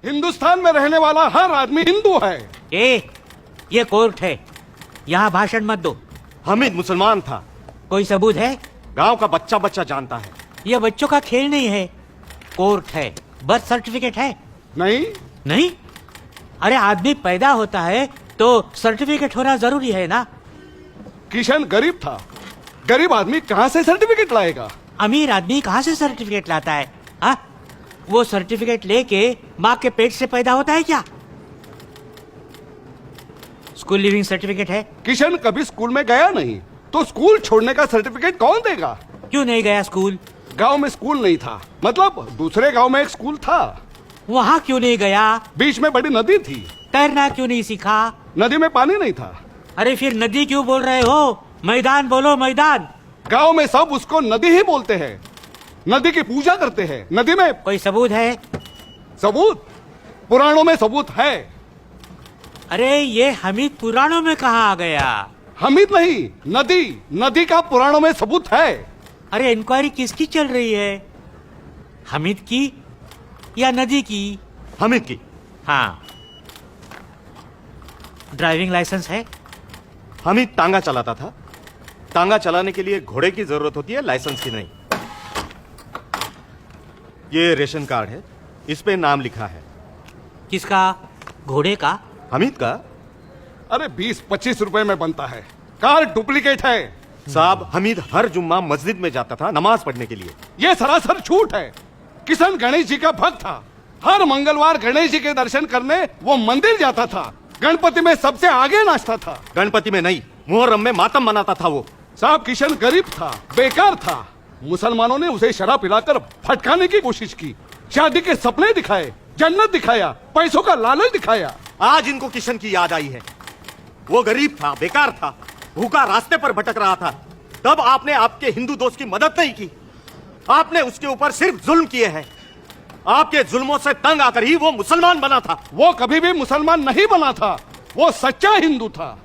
हिंदुस्तान में रहने वाला हर आदमी हिंदू है। ये कोर्ट है, यहाँ भाषण मत दो। हामिद मुसलमान था। कोई सबूत है? गांव का बच्चा बच्चा जानता है। ये बच्चों का खेल नहीं है, कोर्ट है। बर्थ सर्टिफिकेट है? नहीं। अरे आदमी पैदा होता है तो सर्टिफिकेट होना जरूरी है ना। किशन गरीब था, गरीब आदमी कहाँ से सर्टिफिकेट लाएगा? अमीर आदमी कहाँ से सर्टिफिकेट लाता है? हाँ, वो सर्टिफिकेट लेके माँ के पेट से पैदा होता है क्या? स्कूल लिविंग सर्टिफिकेट है? किशन कभी स्कूल में गया नहीं, तो स्कूल छोड़ने का सर्टिफिकेट कौन देगा? क्यों नहीं गया स्कूल? गांव में स्कूल नहीं था, मतलब दूसरे गांव में एक स्कूल था। वहाँ क्यों नहीं गया? बीच में बड़ी नदी थी। तैरना क्यों नहीं सीखा? नदी में पानी नहीं था। अरे फिर नदी क्यों बोल रहे हो? मैदान बोलो, मैदान। गांव में सब उसको नदी ही बोलते हैं, नदी की पूजा करते हैं। नदी में कोई सबूत है? सबूत? पुराणों में सबूत है। अरे ये हमीद पुराणों में कहाँ आ गया? हमीद नहीं, नदी। नदी का पुराणों में सबूत है। अरे इंक्वायरी किसकी चल रही है? हमीद की या नदी की? हामिद की। हाँ। ड्राइविंग लाइसेंस है? हामिद टांगा चलाता था। टांगा चलाने के लिए घोड़े की जरूरत होती है, लाइसेंस की नहीं। ये रेशन कार्ड है, इस पे नाम लिखा है। किसका? घोड़े का? हामिद का। अरे 20-25 रुपए में बनता है। कार्ड डुप्लीकेट है। साहब, हमीद हर जुम्मा मस्जिद में जाता था नमाज पढ़ने के लिए। ये सरासर झूठ है। किशन गणेश जी का भक्त था। हर मंगलवार गणेश जी के दर्शन करने वो मंदिर जाता था। गणपति में सबसे आगे नाचता था। गणपति में नहीं, मुहर्रम में मातम मनाता था वो। साहब, किशन गरीब था, बेकार था। मुसलमानों ने उसे शराब पिलाकर भटकाने की कोशिश की। शादी के सपने दिखाए, जन्नत दिखाया, पैसों का लालच दिखाया। आज इनको किशन की याद आई है। वो गरीब था, बेकार था, भूखा रास्ते पर भटक रहा था। तब आपने आपके हिंदू दोस्त की मदद नहीं की। आपने उसके ऊपर सिर्फ जुल्म किए हैं। आपके जुल्मों से तंग आकर ही वो मुसलमान बना था। वो कभी भी मुसलमान नहीं बना था, वो सच्चा हिंदू था।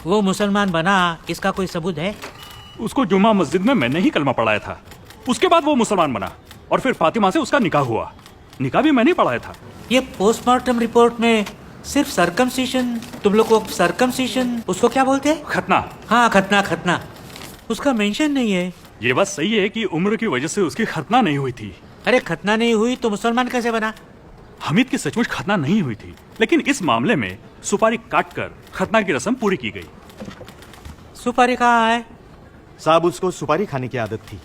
वो मुसलमान बना, इसका कोई सबूत है? उसको जुम्मा मस्जिद में मैंने ही कलमा पढ़ाया था। उसके बाद वो मुसलमान बना और फिर फातिमा से उसका निकाह हुआ। निकाह भी मैंने ही पढ़ाया था। ये पोस्टमार्टम रिपोर्ट में सिर्फ सर्कमसिशन, तुम लोग को सर्कमसिशन, उसको क्या बोलते हैं? खतना। हाँ, खतना। खतना उसका मेंशन नहीं है। ये बात सही है कि उम्र की वजह से उसकी खतना नहीं हुई थी। अरे खतना नहीं हुई तो मुसलमान कैसे बना? हमीद की सचमुच खतना नहीं हुई थी, लेकिन इस मामले में सुपारी काटकर खतना की रस्म पूरी की गई। सुपारी कहाँ है? साहब, उसको सुपारी खाने की आदत थी।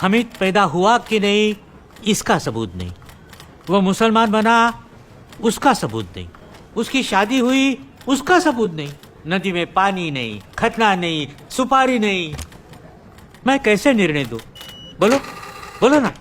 हमीद पैदा हुआ कि नहीं, इसका सबूत नहीं। वो मुसलमान बना, उसका सबूत नहीं। उसकी शादी हुई, उसका सबूत नहीं। नदी में पानी नहीं, खतना नहीं, सुपारी नहीं। मैं कैसे निर्णय दूं? बोलो ना।